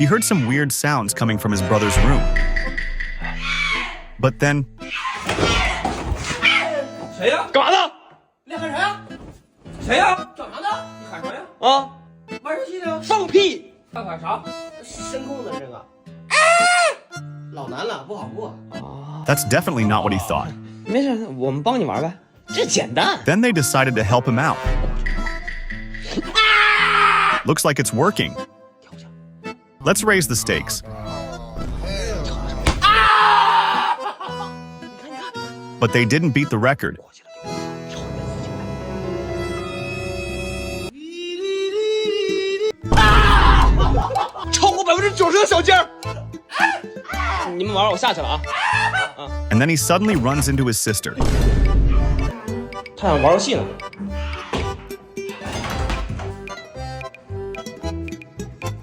He heard some weird sounds coming from his brother's room. But then, 谁呀？干嘛呢？你喊啥？谁呀？干啥呢？你喊啥呀？啊，玩游戏呢？放屁！看看啥？声控的这个，老难了，不好过。 that's definitely not what he thought. 没事，我们帮你玩呗，这简单。 Then they decided to help him out. Looks like it's working. Let's raise the stakes. But they didn't beat the record. 超过90%的小尖儿。你们玩，我下去了啊。 And then he suddenly runs into his sister. 他想玩游戏呢。